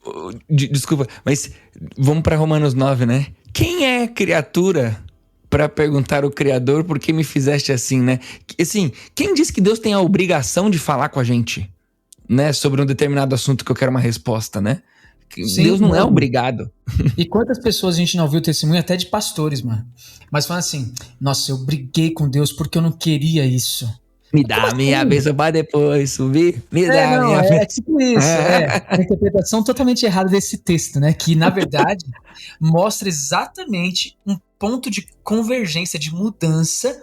Desculpa, mas vamos para Romanos 9, né? Quem é criatura para perguntar ao Criador por que me fizeste assim, né? Assim, quem diz que Deus tem a obrigação de falar com a gente, né? Sobre um determinado assunto que eu quero uma resposta, né? Sim, Deus não é obrigado.
E quantas pessoas a gente não ouviu testemunho até de pastores, mano? Mas falam assim, nossa, eu briguei com Deus porque eu não queria isso.
Me dá minha bênção para depois subir. Me dá minha bênção.
É tipo isso. A interpretação totalmente errada desse texto, né? Que, na verdade, mostra exatamente um ponto de convergência, de mudança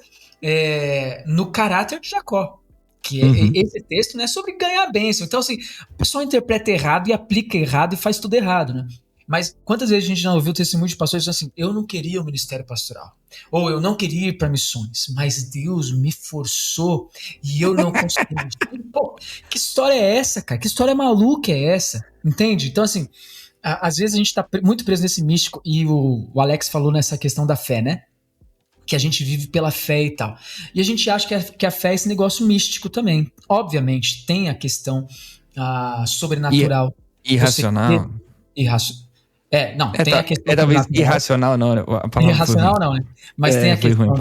no caráter de Jacó. Que esse texto não é sobre ganhar a bênção. Então, assim, o pessoal interpreta errado e aplica errado e faz tudo errado, né? Mas quantas vezes a gente já ouviu testemunho de pastores dizendo assim, eu não queria o ministério pastoral, ou eu não queria ir para missões, mas Deus me forçou e eu não consegui. Pô, que história é essa, cara? Que história maluca é essa? Entende? Então, assim, às vezes a gente tá muito preso nesse místico, e o Alex falou nessa questão da fé, né? Que a gente vive pela fé e tal. E a gente acha que a fé é esse negócio místico também. Obviamente, tem a questão sobrenatural.
Irracional.
Tem a questão
talvez irracional, não.
Irracional não, né? Mas tem a questão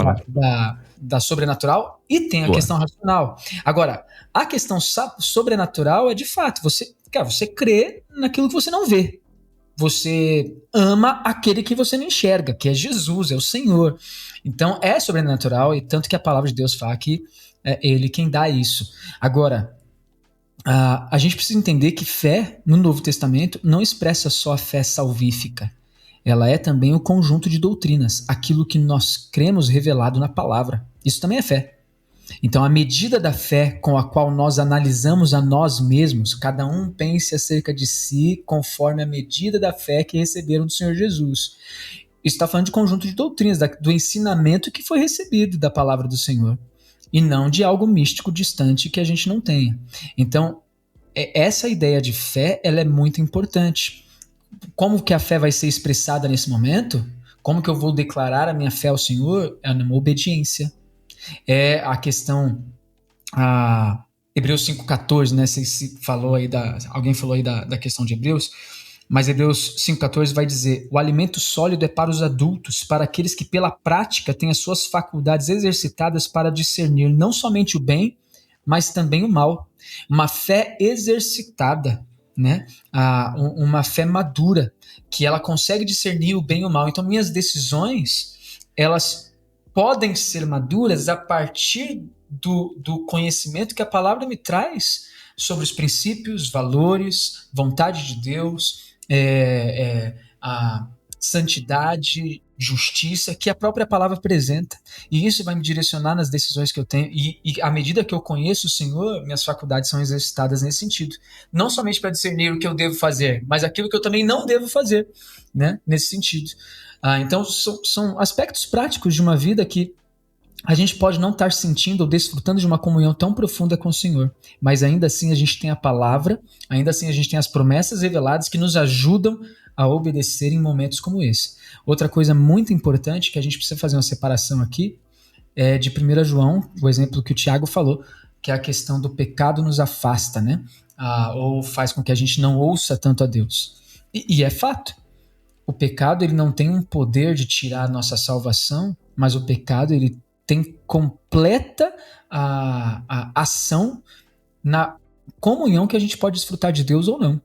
da sobrenatural e tem a questão racional. Agora, a questão sobrenatural é de fato, você crê naquilo que você não vê. Você ama aquele que você não enxerga, que é Jesus, é o Senhor. Então é sobrenatural, e tanto que a palavra de Deus fala que é Ele quem dá isso. Agora, a gente precisa entender que fé, no Novo Testamento, não expressa só a fé salvífica. Ela é também o conjunto de doutrinas, aquilo que nós cremos revelado na palavra. Isso também é fé. Então, a medida da fé com a qual nós analisamos a nós mesmos, cada um pense acerca de si conforme a medida da fé que receberam do Senhor Jesus. Isso está falando de conjunto de doutrinas, do ensinamento que foi recebido da palavra do Senhor. E não de algo místico distante que a gente não tenha. Então, essa ideia de fé, ela é muito importante. Como que a fé vai ser expressada nesse momento? Como que eu vou declarar a minha fé ao Senhor? É numa obediência. É a questão, Hebreus 5,14, né? Alguém falou aí da questão de Hebreus, mas Hebreus 5,14 vai dizer: o alimento sólido é para os adultos, para aqueles que pela prática têm as suas faculdades exercitadas para discernir não somente o bem, mas também o mal. Uma fé exercitada, né? Uma fé madura, que ela consegue discernir o bem e o mal. Então minhas decisões, elas podem ser maduras a partir do conhecimento que a palavra me traz sobre os princípios, valores, vontade de Deus, a santidade, justiça, que a própria palavra apresenta. E isso vai me direcionar nas decisões que eu tenho. E à medida que eu conheço o Senhor, minhas faculdades são exercitadas nesse sentido. Não somente para discernir o que eu devo fazer, mas aquilo que eu também não devo fazer, né? Nesse sentido. Então, são aspectos práticos de uma vida que a gente pode não estar sentindo ou desfrutando de uma comunhão tão profunda com o Senhor, mas ainda assim a gente tem a palavra, ainda assim a gente tem as promessas reveladas que nos ajudam a obedecer em momentos como esse. Outra coisa muito importante que a gente precisa fazer uma separação aqui é de 1 João, o exemplo que o Tiago falou, que é a questão do pecado nos afasta, né? Ou faz com que a gente não ouça tanto a Deus. E é fato. O pecado, ele não tem um poder de tirar a nossa salvação, mas o pecado, ele tem completa a ação na comunhão que a gente pode desfrutar de Deus ou não.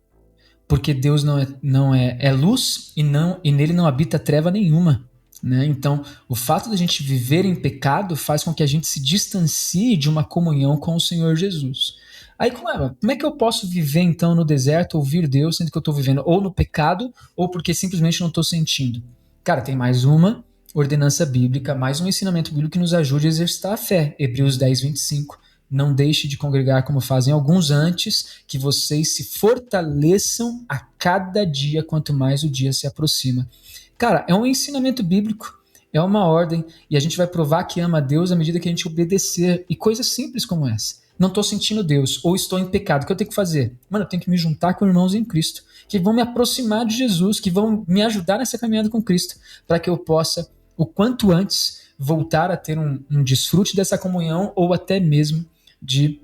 Porque Deus não é luz e nele não habita treva nenhuma. Né? Então, o fato de a gente viver em pecado faz com que a gente se distancie de uma comunhão com o Senhor Jesus. Aí como é que eu posso viver então no deserto, ouvir Deus, sendo que eu estou vivendo ou no pecado, ou porque simplesmente não estou sentindo? Cara, tem mais uma ordenança bíblica, mais um ensinamento bíblico que nos ajude a exercitar a fé. Hebreus 10, 25. Não deixe de congregar como fazem alguns antes, que vocês se fortaleçam a cada dia, quanto mais o dia se aproxima. Cara, é um ensinamento bíblico, é uma ordem, e a gente vai provar que ama a Deus à medida que a gente obedecer. E coisas simples como essa. Não estou sentindo Deus, ou estou em pecado, o que eu tenho que fazer? Mano, eu tenho que me juntar com irmãos em Cristo, que vão me aproximar de Jesus, que vão me ajudar nessa caminhada com Cristo, para que eu possa, o quanto antes, voltar a ter um desfrute dessa comunhão, ou até mesmo de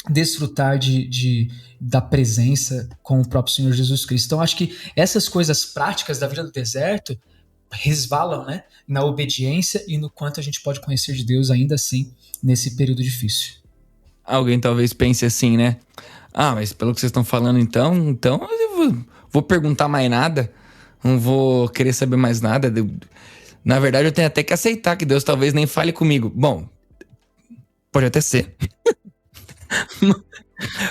desfrutar da presença com o próprio Senhor Jesus Cristo. Então, acho que essas coisas práticas da vida do deserto resvalam, né, na obediência e no quanto a gente pode conhecer de Deus ainda assim nesse período difícil.
Alguém talvez pense assim, né? Mas pelo que vocês estão falando então eu vou perguntar mais nada, não vou querer saber mais nada. Na verdade, eu tenho até que aceitar que Deus talvez nem fale comigo. Bom, pode até ser.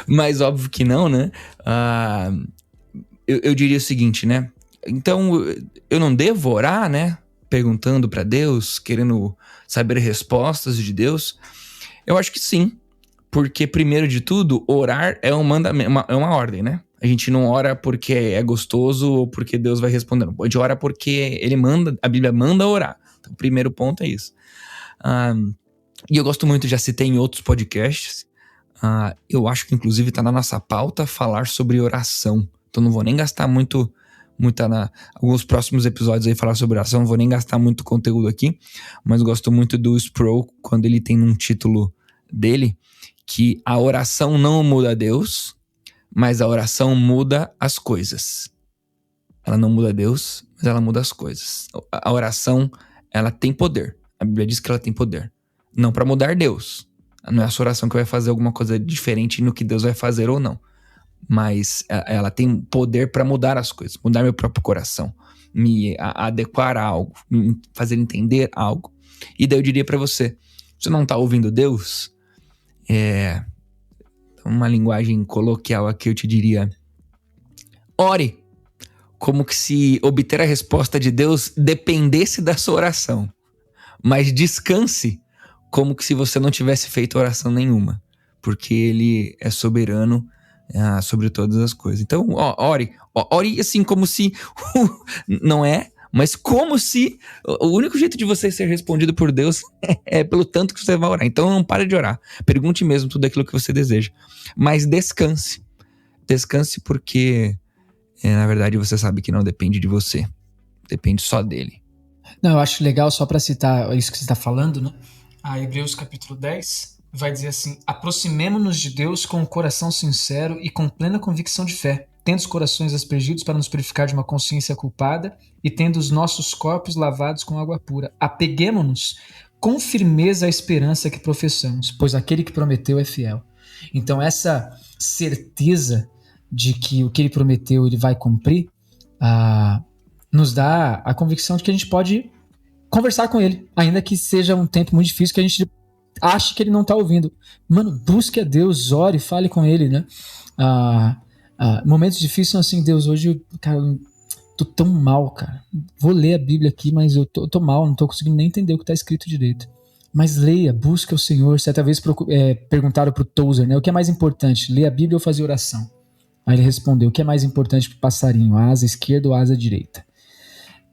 Mas óbvio que não, né? Eu diria o seguinte, né? Então, eu não devo orar, né? Perguntando pra Deus, querendo saber respostas de Deus. Eu acho que sim. Porque, primeiro de tudo, orar é é uma ordem, né? A gente não ora porque é gostoso ou porque Deus vai respondendo. A gente ora porque a Bíblia manda orar. Então, o primeiro ponto é isso. E eu gosto muito, já citei em outros podcasts, eu acho que inclusive tá na nossa pauta falar sobre oração. Então não vou nem gastar muito alguns próximos episódios aí falar sobre oração, não vou nem gastar muito conteúdo aqui, mas gosto muito do Sproul quando ele tem num título dele que a oração não muda Deus, mas a oração muda as coisas. Ela não muda Deus, mas ela muda as coisas. A oração, ela tem poder. A Bíblia diz que ela tem poder. Não para mudar Deus. Não é a sua oração que vai fazer alguma coisa diferente no que Deus vai fazer ou não. Mas ela tem poder para mudar as coisas. Mudar meu próprio coração. Me adequar a algo. Me fazer entender algo. E daí eu diria para você, você não tá ouvindo Deus? Uma linguagem coloquial aqui eu te diria, ore como que se obter a resposta de Deus dependesse da sua oração, mas descanse como que se você não tivesse feito oração nenhuma, porque Ele é soberano sobre todas as coisas. Então, ore assim como se não é, mas como se o único jeito de você ser respondido por Deus é pelo tanto que você vai orar. Então não pare de orar. Pergunte mesmo tudo aquilo que você deseja. Mas descanse. Descanse porque, na verdade, você sabe que não depende de você. Depende só dele.
Não, eu acho legal, só para citar isso que você está falando, né? A Hebreus capítulo 10 vai dizer assim: aproximemo-nos de Deus com um coração sincero e com plena convicção de fé, tendo os corações aspergidos para nos purificar de uma consciência culpada e tendo os nossos corpos lavados com água pura. Apeguemo-nos com firmeza à esperança que professamos, pois aquele que prometeu é fiel. Então essa certeza de que o que ele prometeu ele vai cumprir, nos dá a convicção de que a gente pode conversar com ele, ainda que seja um tempo muito difícil, que a gente ache que ele não está ouvindo. Mano, busque a Deus, ore, fale com ele, né? Momentos difíceis são assim: Deus, hoje, cara, eu tô tão mal, cara. Vou ler a Bíblia aqui, mas eu tô mal, não tô conseguindo nem entender o que tá escrito direito. Mas leia, busque o Senhor. Certa vez perguntaram pro Tozer, né? O que é mais importante, ler a Bíblia ou fazer oração? Aí ele respondeu: o que é mais importante pro passarinho, a asa esquerda ou a asa direita?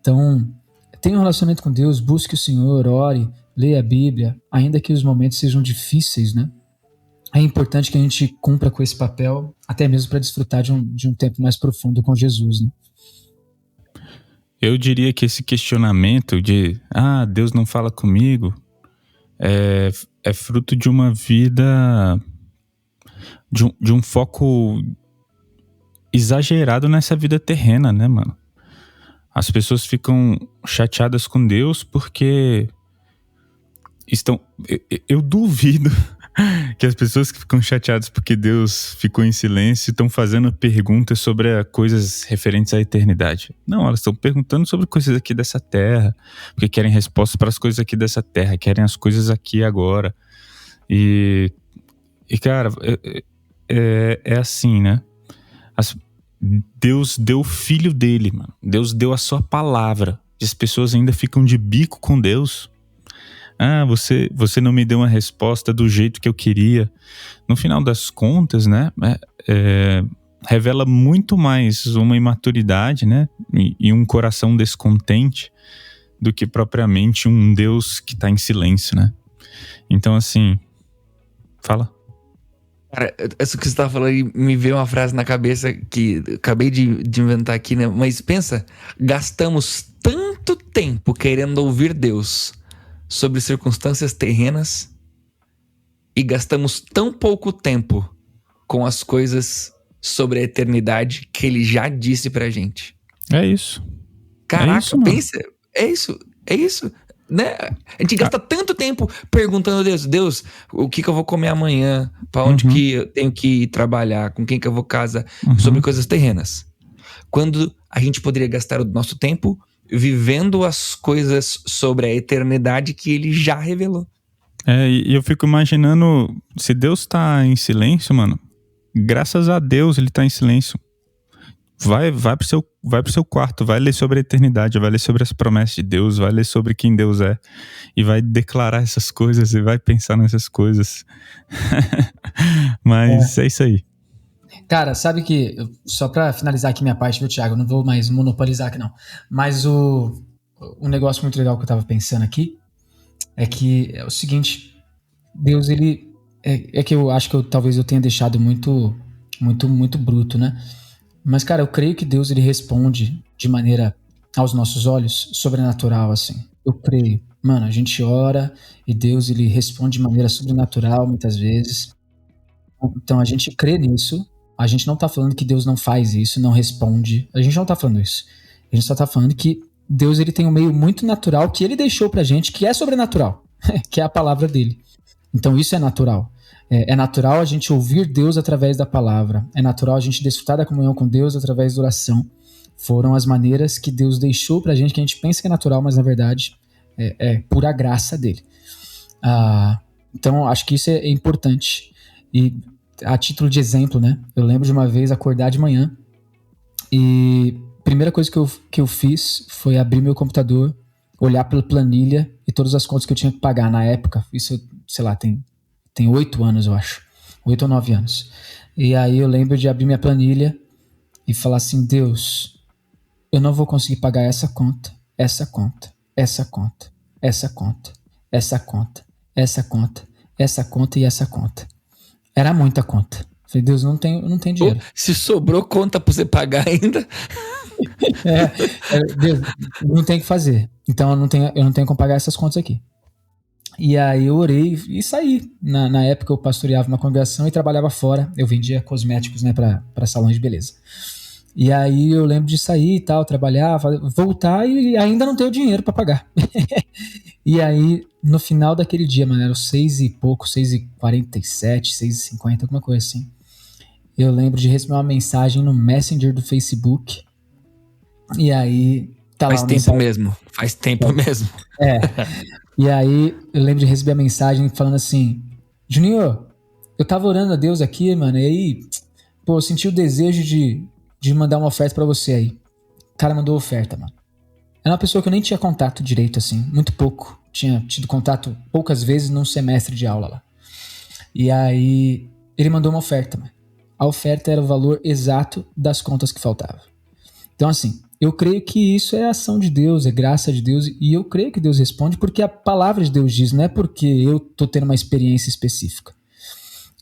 Então, tenha um relacionamento com Deus, busque o Senhor, ore, leia a Bíblia, ainda que os momentos sejam difíceis, né? É importante que a gente cumpra com esse papel, até mesmo para desfrutar de um tempo mais profundo com Jesus, né?
Eu diria que esse questionamento de Deus não fala comigo é fruto de uma vida, de um foco exagerado nessa vida terrena, né, mano? As pessoas ficam chateadas com Deus porque eu duvido que as pessoas que ficam chateadas porque Deus ficou em silêncio estão fazendo perguntas sobre coisas referentes à eternidade. Não, elas estão perguntando sobre coisas aqui dessa terra, porque querem respostas para as coisas aqui dessa terra, querem as coisas aqui agora. E cara, é assim, né? Deus deu o filho dele, mano. Deus deu a sua palavra. E as pessoas ainda ficam de bico com Deus. Ah, você não me deu uma resposta do jeito que eu queria. No final das contas, né? Revela muito mais uma imaturidade, né? E um coração descontente do que propriamente um Deus que tá em silêncio, né? Então, assim, fala.
Cara, isso que você tá falando aí, me veio uma frase na cabeça que acabei de inventar aqui, né? Mas pensa, gastamos tanto tempo querendo ouvir Deus sobre circunstâncias terrenas e gastamos tão pouco tempo com as coisas sobre a eternidade que ele já disse pra gente.
É isso.
Caraca,
é isso,
pensa, é isso, né? A gente gasta tanto tempo perguntando a Deus, o que eu vou comer amanhã, pra onde que eu tenho que ir trabalhar, com quem que eu vou casar, sobre coisas terrenas. Quando a gente poderia gastar o nosso tempo vivendo as coisas sobre a eternidade que ele já revelou.
E eu fico imaginando, se Deus tá em silêncio, mano, graças a Deus ele tá em silêncio. Vai pro seu quarto, vai ler sobre a eternidade, vai ler sobre as promessas de Deus, vai ler sobre quem Deus é e vai declarar essas coisas e vai pensar nessas coisas. Mas é isso aí.
Cara, sabe que, só pra finalizar aqui minha parte, viu, Thiago? Eu não vou mais monopolizar aqui, não. Mas um negócio muito legal que eu tava pensando aqui é que é o seguinte: Deus, ele. É que eu acho que talvez eu tenha deixado muito bruto, né? Mas, cara, eu creio que Deus, ele responde de maneira, aos nossos olhos, sobrenatural, assim. Eu creio. Mano, a gente ora e Deus, ele responde de maneira sobrenatural, muitas vezes. Então, a gente crê nisso. A gente não tá falando que Deus não faz isso, não responde. A gente não tá falando isso. A gente só tá falando que Deus, ele tem um meio muito natural que ele deixou pra gente, que é sobrenatural, que é a palavra dele. Então, isso é natural. É natural a gente ouvir Deus através da palavra. É natural a gente desfrutar da comunhão com Deus através da oração. Foram as maneiras que Deus deixou pra gente, que a gente pensa que é natural, mas na verdade é pura graça dele. Então, acho que isso é importante. E a título de exemplo, né? Eu lembro de uma vez acordar de manhã e a primeira coisa que eu fiz foi abrir meu computador, olhar pela planilha e todas as contas que eu tinha que pagar na época. Isso, sei lá, tem 8 anos, eu acho. 8 ou 9 anos. E aí eu lembro de abrir minha planilha e falar assim: Deus, eu não vou conseguir pagar essa conta, essa conta, essa conta, essa conta, essa conta, essa conta, essa conta e essa conta. Era muita conta. Falei, Deus, não tenho dinheiro.
Se sobrou conta pra você pagar ainda.
Deus, não tem o que fazer. Então eu não tenho como pagar essas contas aqui. E aí eu orei e saí. Na época eu pastoreava uma congregação e trabalhava fora. Eu vendia cosméticos, né, para salões de beleza. E aí eu lembro de sair e tal, trabalhar, voltar e ainda não ter o dinheiro para pagar. E aí, no final daquele dia, mano, era 6 e pouco, 6h47, 6h50, alguma coisa assim. Eu lembro de receber uma mensagem no Messenger do Facebook. E aí...
Faz tempo mesmo.
E aí, eu lembro de receber a mensagem falando assim: Juninho, eu tava orando a Deus aqui, mano, e aí, pô, eu senti o desejo de mandar uma oferta pra você aí. O cara mandou oferta, mano. Era uma pessoa que eu nem tinha contato direito, assim, muito pouco. Tinha tido contato poucas vezes num semestre de aula lá. E aí, ele mandou uma oferta, mano. A oferta era o valor exato das contas que faltavam. Então, assim, eu creio que isso é ação de Deus, é graça de Deus, e eu creio que Deus responde porque a palavra de Deus diz, não é porque eu tô tendo uma experiência específica.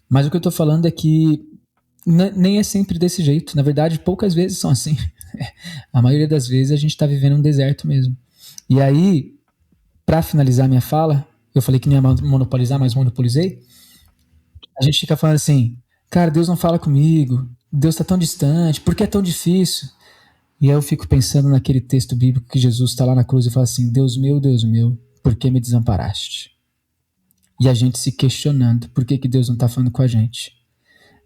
Mas o que eu tô falando é que nem é sempre desse jeito. Na verdade, poucas vezes são assim. A maioria das vezes a gente tá vivendo um deserto mesmo. E aí, pra finalizar minha fala, eu falei que não ia monopolizar, mas monopolizei. A gente fica falando assim: cara, Deus não fala comigo, Deus tá tão distante, por que é tão difícil? E aí eu fico pensando naquele texto bíblico que Jesus está lá na cruz e fala assim: Deus meu, por que me desamparaste? E a gente se questionando, por que Deus não está falando com a gente?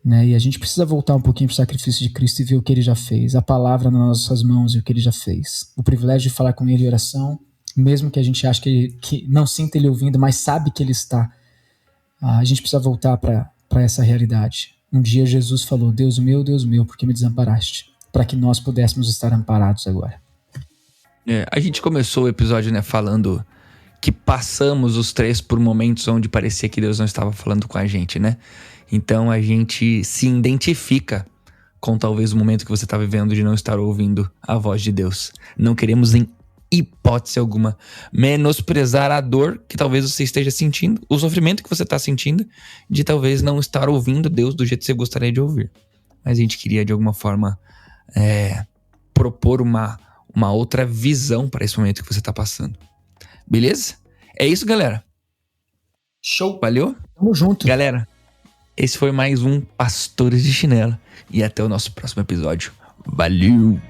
Né? E a gente precisa voltar um pouquinho para o sacrifício de Cristo e ver o que ele já fez, a palavra nas nossas mãos e o que ele já fez. O privilégio de falar com ele em oração, mesmo que a gente ache que não sinta ele ouvindo, mas sabe que ele está. A gente precisa voltar para essa realidade. Um dia Jesus falou: Deus meu, por que me desamparaste? Para que nós pudéssemos estar amparados agora.
A gente começou o episódio, né, falando que passamos os 3 por momentos onde parecia que Deus não estava falando com a gente, né? Então a gente se identifica com talvez o momento que você está vivendo de não estar ouvindo a voz de Deus. Não queremos em hipótese alguma menosprezar a dor que talvez você esteja sentindo, o sofrimento que você está sentindo de talvez não estar ouvindo Deus do jeito que você gostaria de ouvir. Mas a gente queria de alguma forma propor uma outra visão para esse momento que você está passando. Beleza? É isso, galera.
Show.
Valeu?
Tamo junto.
Galera, esse foi mais um Pastores de Chinelo. E até o nosso próximo episódio. Valeu!